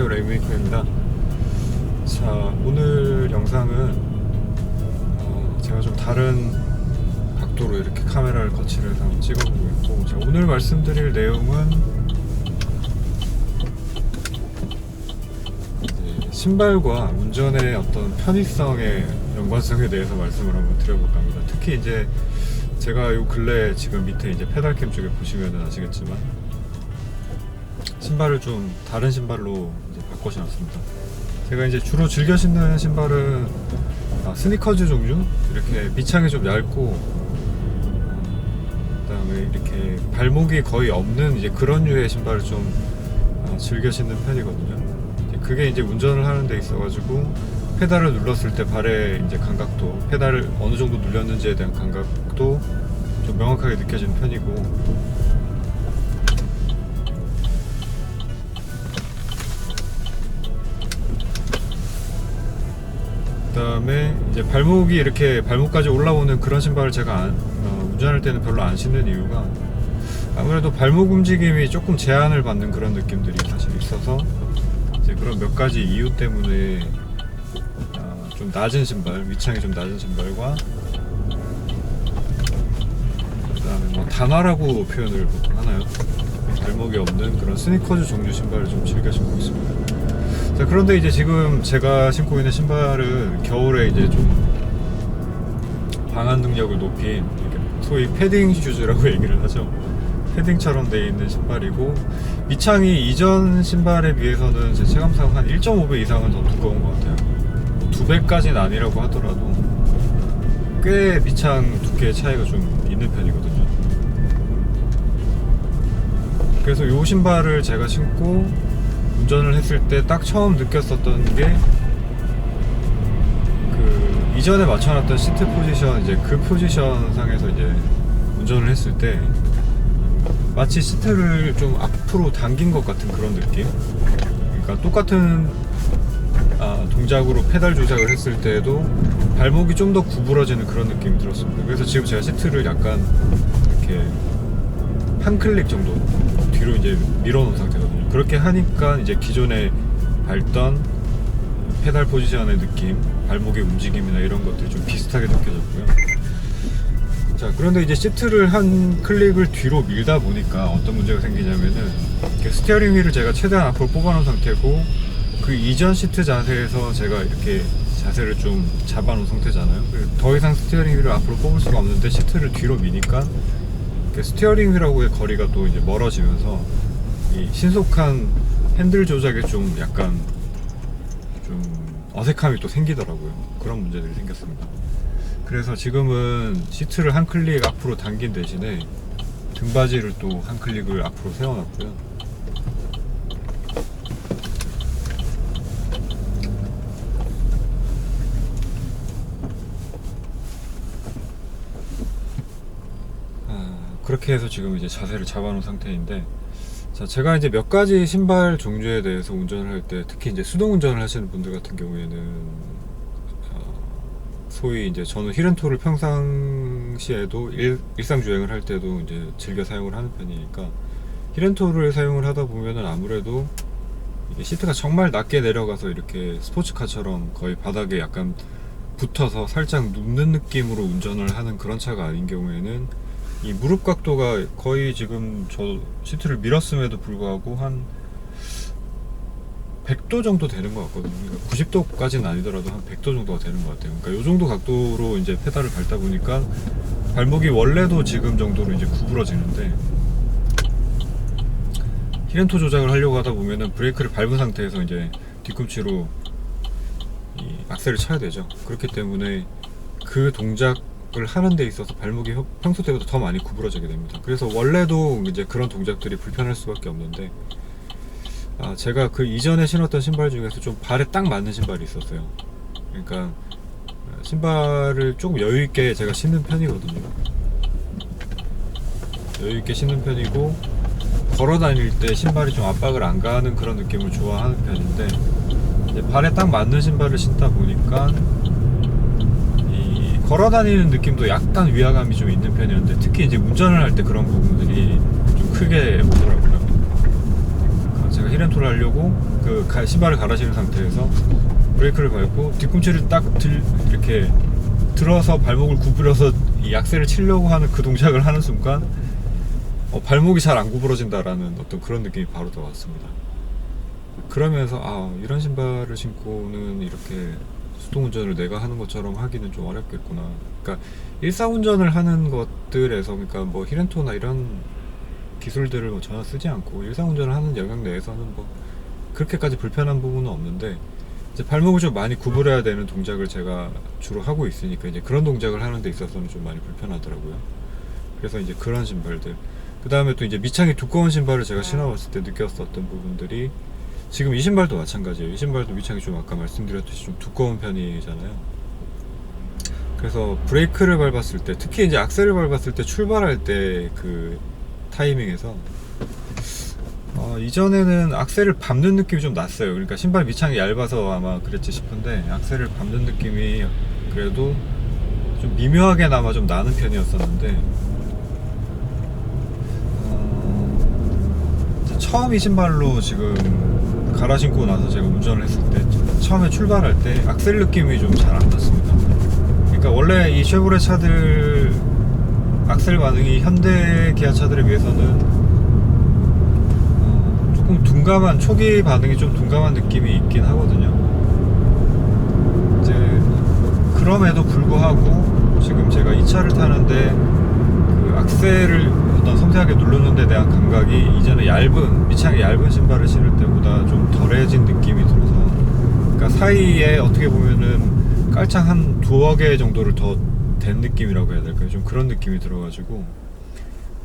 안녕하세요, 레이메이커입니다. 자, 오늘 영상은 제가 좀 다른 각도로 이렇게 카메라를 거치를 해서 한번 찍어보고 있고, 자, 오늘 말씀드릴 내용은 이제 신발과 운전의 어떤 편의성의 연관성에 대해서 말씀을 한번 드려볼까 합니다. 특히 이제 제가 요 근래 지금 밑에 이제 페달캠 쪽에 보시면 아시겠지만 신발을 좀 다른 신발로 이제 바꿔 신었습니다. 제가 이제 주로 즐겨 신는 신발은 스니커즈 종류, 이렇게 밑창이 좀 얇고 그다음에 이렇게 발목이 거의 없는 이제 그런 류의 신발을 좀 즐겨 신는 편이거든요. 그게 이제 운전을 하는 데 있어가지고 페달을 눌렀을 때 발의 이제 감각도, 페달을 어느 정도 눌렸는지에 대한 감각도 좀 명확하게 느껴지는 편이고, 그 다음에 이제 발목이 이렇게 발목까지 올라오는 그런 신발을 제가 운전할 때는 별로 안 신는 이유가, 아무래도 발목 움직임이 조금 제한을 받는 그런 느낌들이 사실 있어서, 이제 그런 몇 가지 이유 때문에 좀 낮은 신발, 위창이 좀 낮은 신발과 그 다음에 뭐 단화라고 표현을 보통 하나요? 발목이 없는 그런 스니커즈 종류 신발을 좀 즐겨 신고 있습니다. 자, 그런데 이제 지금 제가 신고 있는 신발은 겨울에 이제 좀 방한 능력을 높인, 소위 패딩 슈즈라고 얘기를 하죠. 패딩처럼 되어 있는 신발이고, 밑창이 이전 신발에 비해서는 제 체감상 한 1.5배 이상은 더 두꺼운 것 같아요. 2배까지는 아니라고 하더라도 꽤 밑창 두께의 차이가 좀 있는 편이거든요. 그래서 이 신발을 제가 신고 운전을 했을 때 딱 처음 느꼈었던 게, 그 이전에 맞춰놨던 시트 포지션, 이제 그 포지션 상에서 이제 운전을 했을 때 마치 시트를 좀 앞으로 당긴 것 같은 그런 느낌. 그러니까 똑같은 동작으로 페달 조작을 했을 때에도 발목이 좀 더 구부러지는 그런 느낌이 들었습니다. 그래서 지금 제가 시트를 약간 이렇게 한 클릭 정도 뒤로 이제 밀어놓은 상태거든요. 그렇게 하니까 이제 기존에 밟던 페달 포지션의 느낌, 발목의 움직임이나 이런 것들이 좀 비슷하게 느껴졌고요. 자, 그런데 이제 시트를 한 클릭을 뒤로 밀다 보니까 어떤 문제가 생기냐면은, 스티어링 휠을 제가 최대한 앞으로 뽑아놓은 상태고, 그 이전 시트 자세에서 제가 이렇게 자세를 좀 잡아놓은 상태잖아요. 더 이상 스티어링 휠을 앞으로 뽑을 수가 없는데 시트를 뒤로 미니까 스티어링 휠하고의 거리가 또 이제 멀어지면서 이 신속한 핸들 조작에 좀 약간 좀 어색함이 또 생기더라고요. 그런 문제들이 생겼습니다. 그래서 지금은 시트를 한 클릭 앞으로 당긴 대신에 등받이를 또 한 클릭을 앞으로 세워놨고요. 그렇게 해서 지금 이제 자세를 잡아놓은 상태인데, 자, 제가 이제 몇 가지 신발 종류에 대해서 운전을 할 때, 특히 이제 수동 운전을 하시는 분들 같은 경우에는 소위 이제 저는 힐앤토를 평상시에도 일상 주행을 할 때도 이제 즐겨 사용을 하는 편이니까, 힐앤토를 사용을 하다 보면은 아무래도 이게 시트가 정말 낮게 내려가서 이렇게 스포츠카처럼 거의 바닥에 약간 붙어서 살짝 눕는 느낌으로 운전을 하는 그런 차가 아닌 경우에는 이 무릎 각도가 거의 지금 저 시트를 밀었음에도 불구하고 한 100도 정도 되는 것 같거든요. 그러니까 90도까지는 아니더라도 한 100도 정도가 되는 것 같아요. 그러니까 이 정도 각도로 이제 페달을 밟다 보니까 발목이 원래도 지금 정도로 이제 구부러지는데, 힐앤토 조작을 하려고 하다 보면은 브레이크를 밟은 상태에서 이제 뒤꿈치로 이 악셀을 쳐야 되죠. 그렇기 때문에 그 동작을 하는 데 있어서 발목이 평소 때보다 더 많이 구부러지게 됩니다. 그래서 원래도 이제 그런 동작들이 불편할 수밖에 없는데, 제가 그 이전에 신었던 신발 중에서 좀 발에 딱 맞는 신발이 있었어요. 그러니까 신발을 조금 여유있게 제가 신는 편이거든요. 여유있게 신는 편이고, 걸어 다닐 때 신발이 좀 압박을 안 가는 그런 느낌을 좋아하는 편인데, 이제 발에 딱 맞는 신발을 신다 보니까 이 걸어 다니는 느낌도 약간 위화감이 좀 있는 편이었는데, 특히 이제 운전을 할 때 그런 부분들이 좀 크게 오더라고요. 제가 힐앤토를 하려고 신발을 갈아 신은 상태에서 브레이크를 밟고 뒤꿈치를 딱 이렇게 들어서 발목을 구부려서 이 악셀을 치려고 하는 그 동작을 하는 순간 발목이 잘 안 구부러진다라는 어떤 그런 느낌이 바로 들어왔습니다. 그러면서 이런 신발을 신고는 이렇게 수동운전을 내가 하는 것처럼 하기는 좀 어렵겠구나. 그러니까 일상운전을 하는 것들에서, 그러니까 뭐 힐앤토나 이런 기술들을 뭐 전혀 쓰지 않고 일상운전을 하는 영역 내에서는 뭐 그렇게까지 불편한 부분은 없는데, 이제 발목을 좀 많이 구부려야 되는 동작을 제가 주로 하고 있으니까 이제 그런 동작을 하는 데 있어서는 좀 많이 불편하더라고요. 그래서 이제 그런 신발들, 그 다음에 또 이제 밑창이 두꺼운 신발을 제가 신어봤을 때 느꼈었던 부분들이, 지금 이 신발도 마찬가지예요. 이 신발도 밑창이 좀 아까 말씀드렸듯이 좀 두꺼운 편이잖아요. 그래서 브레이크를 밟았을 때, 특히 이제 악셀을 밟았을 때 출발할 때 그 타이밍에서 이전에는 악셀을 밟는 느낌이 좀 났어요. 그러니까 신발 밑창이 얇아서 아마 그랬지 싶은데, 악셀을 밟는 느낌이 그래도 좀 미묘하게나마 좀 나는 편이었었는데, 처음 이 신발로 지금 갈아 신고 나서 제가 운전을 했을 때, 처음에 출발할 때 악셀 느낌이 좀 잘 안 났습니다. 그러니까 원래 이 쉐보레 차들 악셀 반응이 현대 기아 차들에 비해서는 조금 둔감한, 초기 반응이 좀 둔감한 느낌이 있긴 하거든요. 이제 그럼에도 불구하고 지금 제가 이 차를 타는데 그 악셀을 어떤 섬세하게 누르는 데 대한 감각이 이전에 밑창이 얇은 신발을 신을 때보다 좀 덜해진 느낌이 들어서, 그러니까 사이에 어떻게 보면은 깔창 한 두어 개 정도를 더 된 느낌이라고 해야 될까요? 좀 그런 느낌이 들어가지고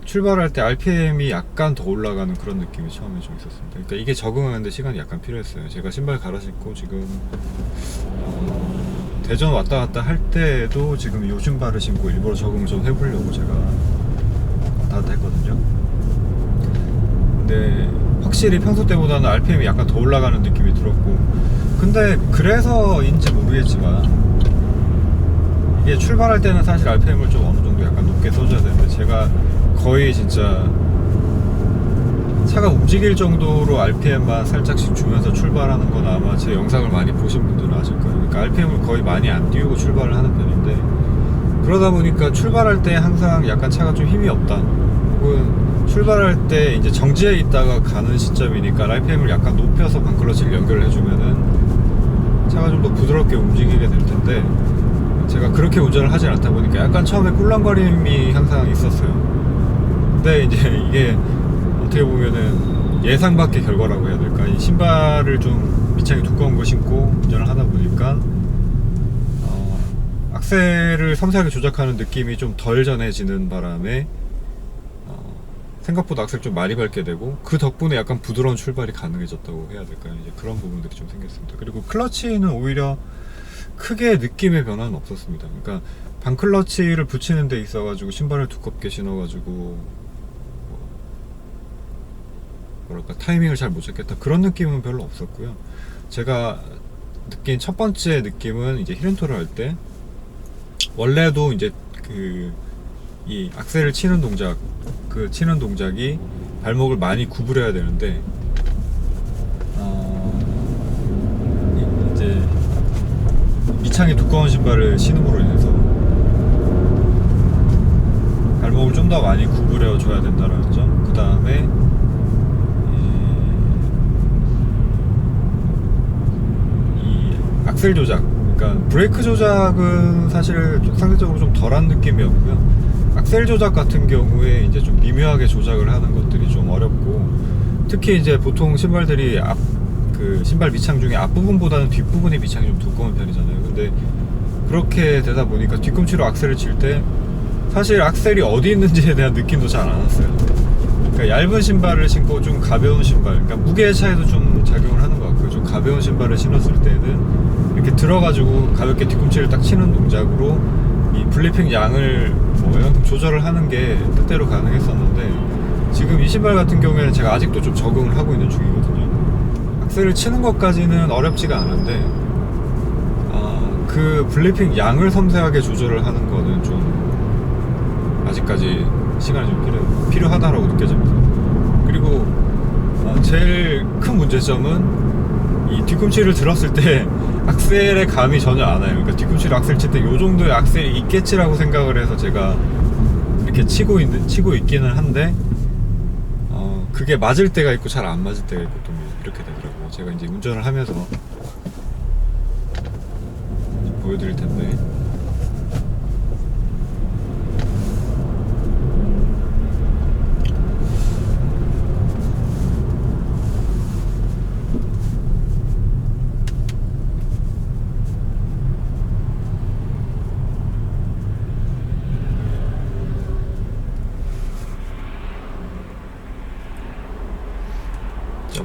출발할 때 RPM이 약간 더 올라가는 그런 느낌이 처음에 좀 있었습니다. 그러니까 이게 적응하는데 시간이 약간 필요했어요. 제가 신발 갈아 신고 지금 대전 왔다 갔다 할 때도 지금 이 신발을 신고 일부러 적응을 좀 해보려고 제가 왔다 갔다 했거든요. 근데 확실히 평소 때보다는 RPM이 약간 더 올라가는 느낌이 들었고, 근데 그래서인지 모르겠지만 이게 출발할 때는 사실 RPM을 좀 어느 정도 약간 높게 써줘야 되는데, 제가 거의 진짜 차가 움직일 정도로 RPM만 살짝씩 주면서 출발하는 건 아마 제 영상을 많이 보신 분들은 아실 거예요. 그러니까 RPM을 거의 많이 안 띄우고 출발을 하는 편인데, 그러다 보니까 출발할 때 항상 약간 차가 좀 힘이 없다, 혹은 출발할 때 이제 정지해 있다가 가는 시점이니까 RPM을 약간 높여서 반클러치를 연결을 해주면은 차가 좀 더 부드럽게 움직이게 될 텐데, 제가 그렇게 운전을 하지 않다 보니까 약간 처음에 꿀렁거림이 항상 있었어요. 근데 이제 이게 어떻게 보면은 예상 밖의 결과라고 해야 될까, 이 신발을 좀 밑창이 두꺼운 거 신고 운전을 하다 보니까 악셀을 섬세하게 조작하는 느낌이 좀 덜 전해지는 바람에 생각보다 악셀 좀 많이 밟게 되고, 그 덕분에 약간 부드러운 출발이 가능해졌다고 해야 될까요? 이제 그런 부분들이 좀 생겼습니다. 그리고 클러치는 오히려 크게 느낌의 변화는 없었습니다. 그러니까 반클러치를 붙이는 데 있어가지고 신발을 두껍게 신어가지고 뭐랄까 타이밍을 잘 못 잡겠다, 그런 느낌은 별로 없었고요. 제가 느낀 첫 번째 느낌은 이제 힐앤토를 할 때, 원래도 이제 이 악셀을 치는 동작, 그 치는 동작이 발목을 많이 구부려야 되는데, 이제 밑창이 두꺼운 신발을 신음으로 인해서 발목을 좀 더 많이 구부려 줘야 된다는 점, 그 다음에 이 악셀 조작, 그러니까 브레이크 조작은 사실 상대적으로 좀 덜한 느낌이었고요. 악셀 조작 같은 경우에 이제 좀 미묘하게 조작을 하는 것들이 좀 어렵고, 특히 이제 보통 신발들이 신발 밑창 중에 앞부분보다는 뒷부분의 밑창이 좀 두꺼운 편이잖아요. 근데 그렇게 되다 보니까 뒤꿈치로 악셀을 칠 때 사실 악셀이 어디 있는지에 대한 느낌도 잘 안 왔어요. 그러니까 얇은 신발을 신고 좀 가벼운 신발, 그러니까 무게의 차이도 좀 작용을 하는 것 같고요. 좀 가벼운 신발을 신었을 때는 이렇게 들어가지고 가볍게 뒤꿈치를 딱 치는 동작으로 이 블리핑 양을 뭐 조절을 하는 게 뜻대로 가능했었는데, 지금 이 신발 같은 경우에는 제가 아직도 좀 적응을 하고 있는 중이거든요. 악셀을 치는 것까지는 어렵지가 않은데 그 블리핑 양을 섬세하게 조절을 하는 거는 좀 아직까지 시간이 좀 필요하다라고 느껴집니다. 그리고 제일 큰 문제점은 이 뒤꿈치를 들었을 때 악셀의 감이 전혀 안 와요. 그러니까 뒤꿈치를 악셀 칠 때 이 정도의 악셀이 있겠지라고 생각을 해서 제가 이렇게 치고 있기는 한데 그게 맞을 때가 있고 잘 안 맞을 때가 있고 또 이렇게 되더라고요. 제가 이제 운전을 하면서 보여드릴 텐데.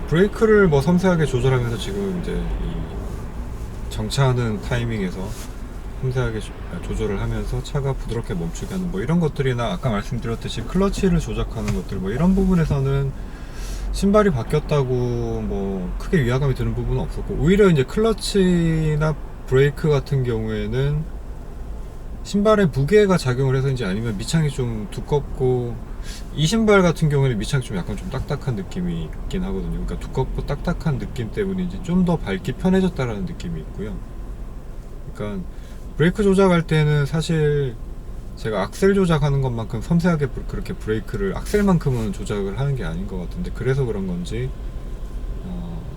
브레이크를 뭐 섬세하게 조절하면서 지금 이제 이 정차하는 타이밍에서 섬세하게 조절을 하면서 차가 부드럽게 멈추게 하는 뭐 이런 것들이나 아까 말씀드렸듯이 클러치를 조작하는 것들 뭐 이런 부분에서는 신발이 바뀌었다고 뭐 크게 위화감이 드는 부분은 없었고, 오히려 이제 클러치나 브레이크 같은 경우에는 신발의 무게가 작용을 해서인지 아니면 밑창이 좀 두껍고, 이 신발 같은 경우에는 밑창이 좀 약간 좀 딱딱한 느낌이 있긴 하거든요. 그러니까 두껍고 딱딱한 느낌 때문인지 좀 더 밟기 편해졌다라는 느낌이 있고요. 그러니까 브레이크 조작할 때는 사실 제가 악셀 조작하는 것만큼 섬세하게 그렇게 브레이크를 악셀만큼은 조작을 하는 게 아닌 것 같은데, 그래서 그런 건지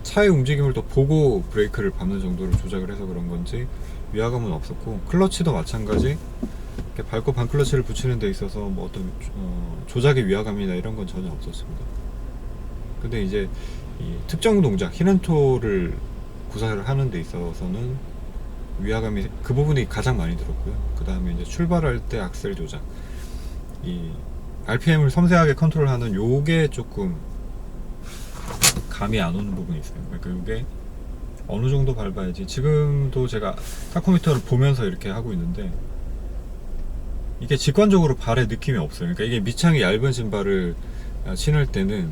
차의 움직임을 더 보고 브레이크를 밟는 정도로 조작을 해서 그런 건지 위화감은 없었고, 클러치도 마찬가지 이렇게 밟고 반클러치를 붙이는 데 있어서 뭐 어떤 조작의 위화감이나 이런 건 전혀 없었습니다. 근데 이제 이 특정 동작 히렌토를 구사를 하는 데 있어서는 위화감이 그 부분이 가장 많이 들었고요. 그 다음에 이제 출발할 때 악셀 조작, 이 RPM을 섬세하게 컨트롤하는 요게 조금 감이 안 오는 부분이 있어요. 그러니까 요게 어느 정도 밟아야지. 지금도 제가 타코미터를 보면서 이렇게 하고 있는데 이게 직관적으로 발에 느낌이 없어요. 그러니까 이게 밑창이 얇은 신발을 신을 때는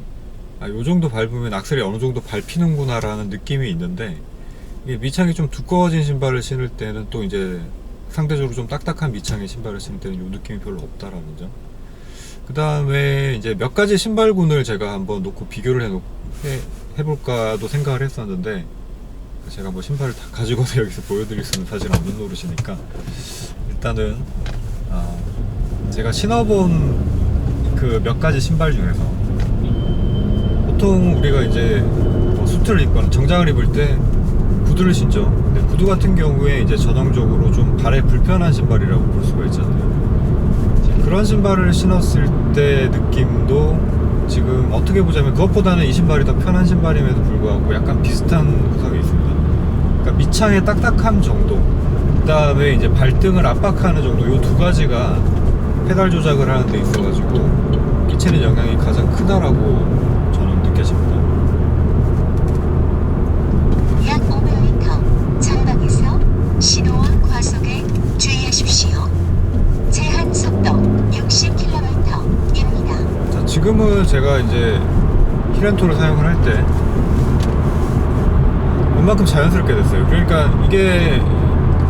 요 정도 밟으면 악셀이 어느 정도 밟히는구나 라는 느낌이 있는데, 이게 밑창이 좀 두꺼워진 신발을 신을 때는 또 이제 상대적으로 좀 딱딱한 밑창의 신발을 신을 때는 요 느낌이 별로 없다라는 점. 그 다음에 이제 몇 가지 신발군을 제가 한번 놓고 비교를 해볼까도 생각을 했었는데, 제가 뭐 신발을 다 가지고서 여기서 보여드릴 수는 사실 없는 노릇이니까 일단은 제가 신어본 그 몇 가지 신발 중에서 보통 우리가 이제 수트를 입거나 정장을 입을 때 구두를 신죠. 근데 구두 같은 경우에 이제 전형적으로 좀 발에 불편한 신발이라고 볼 수가 있잖아요. 그런 신발을 신었을 때 느낌도 지금 어떻게 보자면 그것보다는 이 신발이 더 편한 신발임에도 불구하고 약간 비슷한 구석이 있습니다. 그러니까 밑창의 딱딱함 정도, 그 다음에 이제 발등을 압박하는 정도, 이 두 가지가 페달 조작을 하는 데 있어가지고 끼치는 영향이 가장 크다라고 저는 느껴집니다. 약 500m 전방에서 신호와 과속에 주의하십시오. 제한 속도 60km입니다. 자, 지금은 제가 이제 히렌토를 사용을 할 때 웬만큼 자연스럽게 됐어요. 그러니까 이게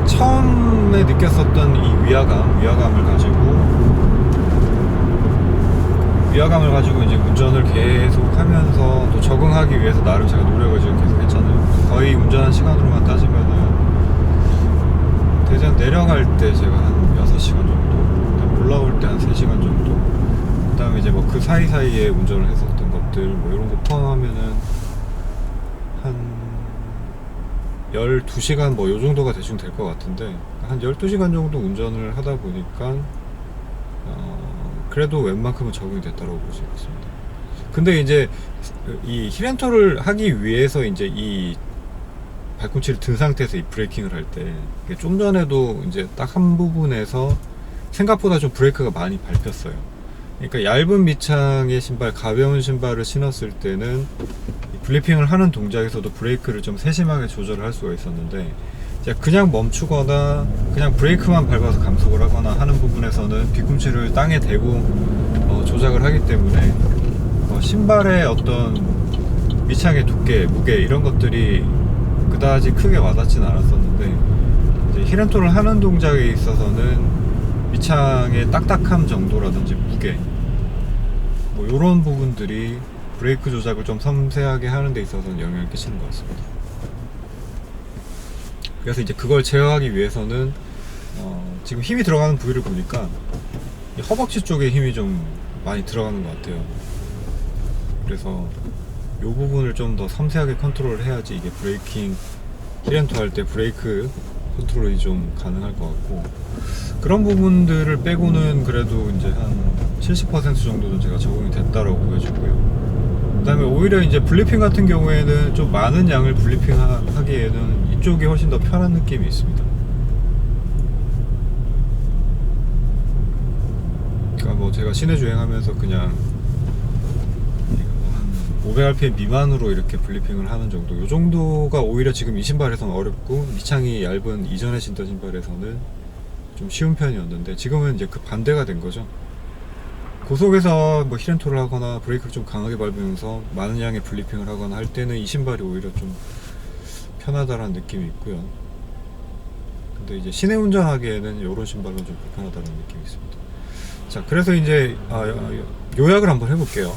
처음에 느꼈었던 이 위화감을 가지고 이제 운전을 계속 하면서 또 적응하기 위해서 나름 제가 노력을 지금 계속 했잖아요. 거의 운전한 시간으로만 따지면은 대전 내려갈 때 제가 한 6시간 정도, 올라올 때 한 3시간 정도, 그 다음에 이제 뭐 그 사이사이에 운전을 했었던 것들 뭐 이런 거 포함하면은 한 12시간 뭐 요 정도가 대충 될 것 같은데, 한 12시간 정도 운전을 하다 보니까 그래도 웬만큼은 적응이 됐다고 볼 수 있습니다. 근데 이제 이 히렌토를 하기 위해서 이제 이 발꿈치를 든 상태에서 이 브레이킹을 할 때 좀 전에도 이제 딱 한 부분에서 생각보다 좀 브레이크가 많이 밟혔어요. 그러니까 얇은 밑창의 신발, 가벼운 신발을 신었을 때는 블리핑을 하는 동작에서도 브레이크를 좀 세심하게 조절을 할 수가 있었는데, 그냥 멈추거나 그냥 브레이크만 밟아서 감속을 하거나 하는 부분에서는 뒤꿈치를 땅에 대고 조작을 하기 때문에 신발의 어떤 밑창의 두께, 무게 이런 것들이 그다지 크게 와닿진 않았었는데, 이제 히렌토를 하는 동작에 있어서는 밑창의 딱딱함 정도라든지 무게 뭐 이런 부분들이 브레이크 조작을 좀 섬세하게 하는 데 있어서는 영향을 끼치는 것 같습니다. 그래서 이제 그걸 제어하기 위해서는 지금 힘이 들어가는 부위를 보니까 이 허벅지 쪽에 힘이 좀 많이 들어가는 것 같아요. 그래서 이 부분을 좀 더 섬세하게 컨트롤을 해야지 이게 브레이킹 힐앤토 할 때 브레이크 컨트롤이 좀 가능할 것 같고, 그런 부분들을 빼고는 그래도 이제 한 70% 정도는 제가 적응이 됐다라고 보여지고요. 그 다음에 오히려 이제 블리핑 같은 경우에는 좀 많은 양을 블리핑 하기에는 이쪽이 훨씬 더 편한 느낌이 있습니다. 그러니까 뭐 제가 시내 주행하면서 그냥 500rpm 미만으로 이렇게 블리핑을 하는 정도, 이 정도가 오히려 지금 이 신발에서는 어렵고, 밑창이 얇은 이전에 신던 신발에서는 좀 쉬운 편이었는데, 지금은 이제 그 반대가 된 거죠. 고속에서 뭐 힐앤토를 하거나 브레이크를 좀 강하게 밟으면서 많은 양의 블리핑을 하거나 할 때는 이 신발이 오히려 좀 편하다라는 느낌이 있고요. 근데 이제 시내 운전하기에는 이런 신발은 좀 불편하다는 느낌이 있습니다. 자, 그래서 이제 요약을 한번 해볼게요.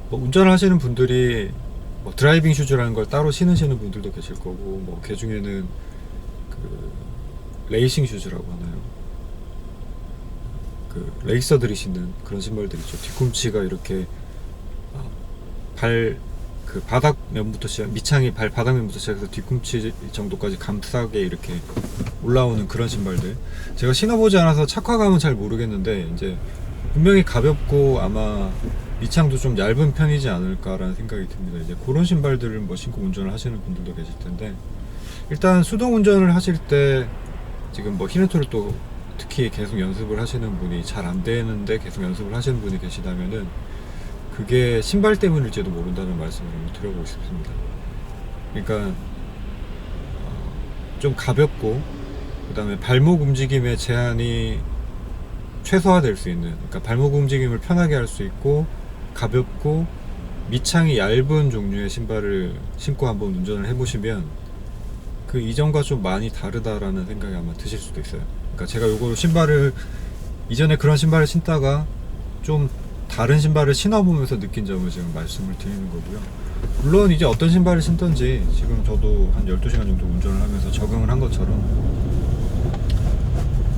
뭐 운전을 하시는 분들이 뭐 드라이빙 슈즈라는 걸 따로 신으시는 분들도 계실 거고, 뭐 그 중에는 그 레이싱 슈즈라고 하나요? 그 레이서들이 신는 그런 신발들 있죠. 뒤꿈치가 이렇게 그 바닥면부터 밑창이 발 바닥면부터 시작해서 뒤꿈치 정도까지 감싸게 이렇게 올라오는 그런 신발들. 제가 신어보지 않아서 착화감은 잘 모르겠는데, 이제 분명히 가볍고 아마 밑창도 좀 얇은 편이지 않을까라는 생각이 듭니다. 이제 그런 신발들을 뭐 신고 운전을 하시는 분들도 계실 텐데, 일단 수동 운전을 하실 때 지금 뭐 힐앤토를 또 특히 계속 연습을 하시는 분이 잘 안 되는데 계속 연습을 하시는 분이 계시다면은 그게 신발 때문일지도 모른다는 말씀을 드려보고 싶습니다. 그러니까 좀 가볍고, 그 다음에 발목 움직임의 제한이 최소화될 수 있는, 그러니까 발목 움직임을 편하게 할 수 있고 가볍고 밑창이 얇은 종류의 신발을 신고 한번 운전을 해보시면 그 이전과 좀 많이 다르다라는 생각이 아마 드실 수도 있어요. 그러니까 제가 요거 신발을 이전에 그런 신발을 신다가 좀 다른 신발을 신어보면서 느낀 점을 지금 말씀을 드리는 거고요. 물론 이제 어떤 신발을 신던지 지금 저도 한 12시간 정도 운전을 하면서 적응을 한 것처럼,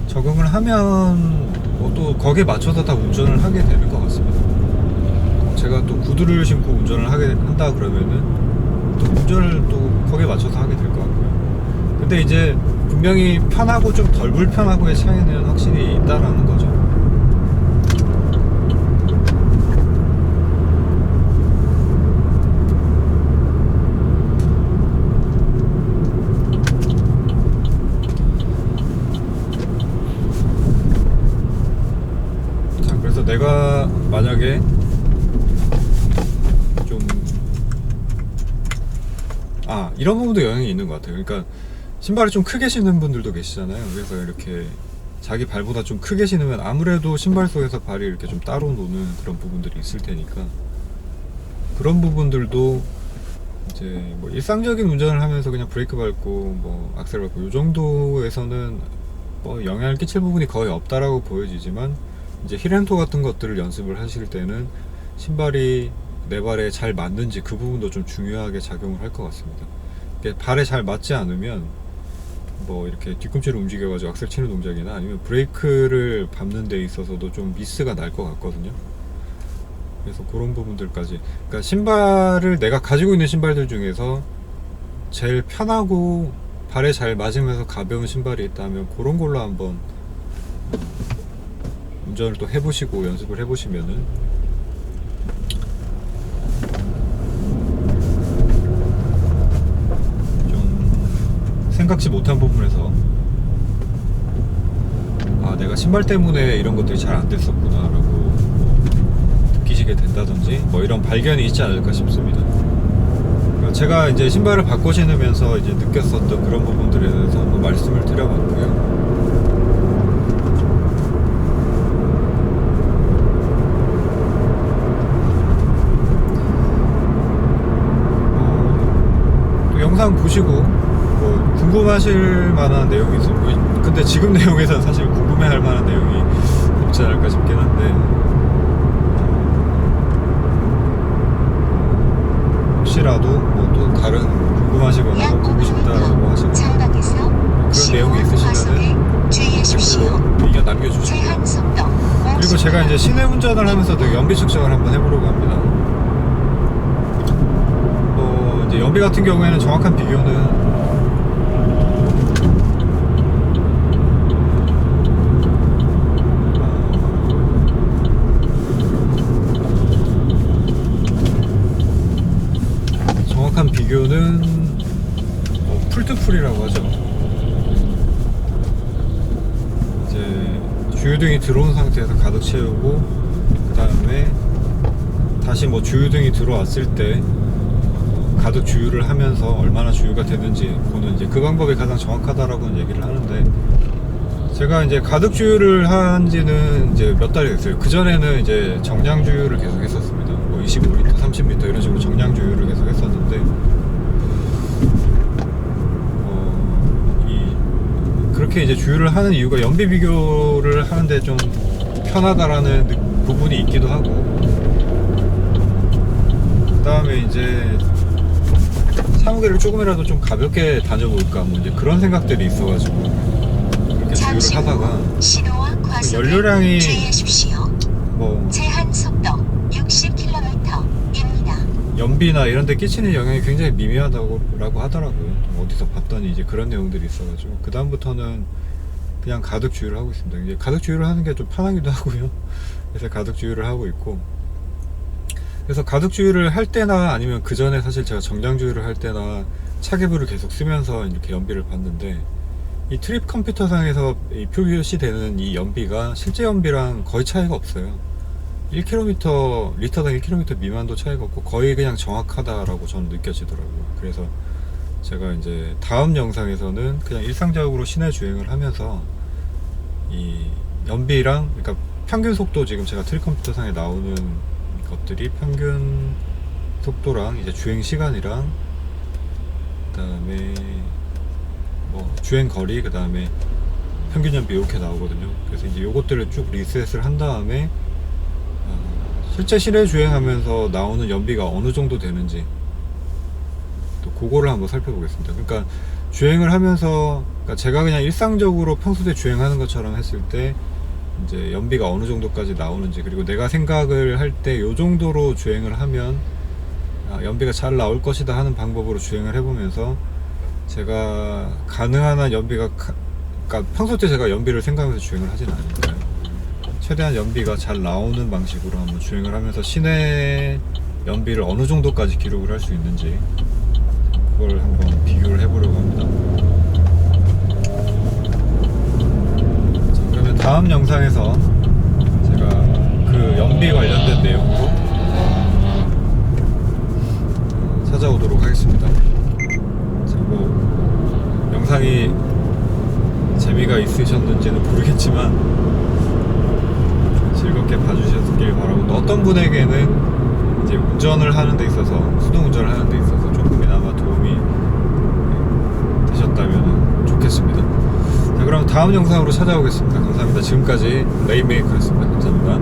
적응을 하면 뭐 또 거기에 맞춰서 다 운전을 하게 되는 것 같습니다. 제가 또 구두를 신고 운전을 한다 그러면은 또 운전을 또 거기에 맞춰서 하게 될 것 같고요. 근데 이제 분명히 편하고 좀 덜 불편하고의 차이는 확실히 있다라는 거죠. 자, 그래서 내가 만약에 좀 이런 부분도 영향이 있는 것 같아요. 그러니까 신발을 좀 크게 신는 분들도 계시잖아요. 그래서 이렇게 자기 발보다 좀 크게 신으면 아무래도 신발 속에서 발이 이렇게 좀 따로 노는 그런 부분들이 있을 테니까, 그런 부분들도 이제 뭐 일상적인 운전을 하면서 그냥 브레이크 밟고 뭐 악셀 밟고 이 정도에서는 뭐 영향을 끼칠 부분이 거의 없다라고 보여지지만, 이제 힐앤토 같은 것들을 연습을 하실 때는 신발이 내 발에 잘 맞는지 그 부분도 좀 중요하게 작용을 할 것 같습니다. 발에 잘 맞지 않으면 뭐 이렇게 뒤꿈치를 움직여가지고 악셀 치는 동작이나 아니면 브레이크를 밟는 데 있어서도 좀 미스가 날 것 같거든요. 그래서 그런 부분들까지, 그러니까 신발을 내가 가지고 있는 신발들 중에서 제일 편하고 발에 잘 맞으면서 가벼운 신발이 있다면 그런 걸로 한번 운전을 또 해보시고 연습을 해보시면은 생각지 못한 부분에서 내가 신발 때문에 이런 것들이 잘 안 됐었구나 라고 느끼시게 된다든지 뭐 이런 발견이 있지 않을까 싶습니다. 그러니까 제가 이제 신발을 바꿔 신으면서 이제 느꼈었던 그런 부분들에 대해서 한번 말씀을 드려봤고요. 영상 보시고 뭐 궁금하실 만한 내용이 있어요. 근데 지금 내용에서는 사실 궁금해할 만한 내용이 없지 않을까 싶긴 한데, 혹시라도 뭐 또 다른 궁금하시거나 약 뭐 보고 싶다라고 하시면 장박에서 그런 내용이 있으시면은 주의하십시오. 댓글로 의견 남겨주시고요. 제한 속도 그리고 제가 이제 시내 운전을 하면서도 연비 측정을 한번 해보려고 합니다. 이제 연비 같은 경우에는 정확한 비교는 풀투풀이라고 하죠. 이제 주유등이 들어온 상태에서 가득 채우고 그 다음에 다시 뭐 주유등이 들어왔을 때 가득 주유를 하면서 얼마나 주유가 되는지 보는 이제 그 방법이 가장 정확하다라고 얘기를 하는데, 제가 이제 가득 주유를 한 지는 이제 몇 달이 됐어요. 그 전에는 이제 정량 주유를 계속 했었습니다. 뭐 25리터, 30리터 이런 식으로 정량 주유를 계속 했었는데, 그렇게 이제 주유를 하는 이유가 연비 비교를 하는데 좀 편하다라는 부분이 있기도 하고, 그 다음에 이제 사무게를 조금이라도 좀 가볍게 다녀볼까 뭐 이제 그런 생각들이 있어가지고 이렇게 주유를 하다가 연료량이 뭐 제한 속도 60km입니다. 연비나 이런 데 끼치는 영향이 굉장히 미미하다고 하더라고요. 어디서 봤더니 이제 그런 내용들이 있어가지고 그 다음부터는 그냥 가득 주유를 하고 있습니다. 이제 가득 주유를 하는 게 좀 편하기도 하고요. 그래서 가득 주유를 하고 있고, 그래서 가득 주유를 할 때나 아니면 그 전에 사실 제가 정량 주유를 할 때나 차계부를 계속 쓰면서 이렇게 연비를 봤는데, 이 트립 컴퓨터상에서 이 표시되는 이 연비가 실제 연비랑 거의 차이가 없어요. 1km, 리터당 1km 미만도 차이가 없고 거의 그냥 정확하다라고 저는 느껴지더라고요. 그래서 제가 이제 다음 영상에서는 그냥 일상적으로 시내 주행을 하면서 이 연비랑, 그러니까 평균 속도, 지금 제가 트립 컴퓨터상에 나오는 것들이 평균 속도랑 이제 주행 시간이랑 그 다음에 뭐 주행 거리, 그 다음에 평균 연비 이렇게 나오거든요. 그래서 이제 요것들을 쭉 리셋을 한 다음에 실제 시내 주행하면서 나오는 연비가 어느 정도 되는지 또 그거를 한번 살펴보겠습니다. 그러니까 주행을 하면서, 그러니까 제가 그냥 일상적으로 평소에 주행하는 것처럼 했을 때 이제 연비가 어느 정도까지 나오는지, 그리고 내가 생각을 할 때 요 정도로 주행을 하면 연비가 잘 나올 것이다 하는 방법으로 주행을 해보면서, 제가 가능한 한 연비가 그러니까 평소 때 제가 연비를 생각하면서 주행을 하진 않으니까요. 최대한 연비가 잘 나오는 방식으로 한번 주행을 하면서 시내 연비를 어느 정도까지 기록을 할 수 있는지 그걸 한번 비교를 해보려고 합니다. 자, 그러면 다음 영상에서 제가 그 연비 관련된 내용으로 찾아오도록 하겠습니다. 자, 뭐 영상이 재미가 있으셨는지는 모르겠지만 즐겁게 봐주셨길 바라고, 또 어떤 분에게는 이제 운전을 하는 데 있어서, 수동 운전을 하는 데 있어서 조금이나마 도움이 되셨다면 좋겠습니다. 자, 그럼 다음 영상으로 찾아오겠습니다. 감사합니다. 지금까지 레인메이커였습니다. 감사합니다.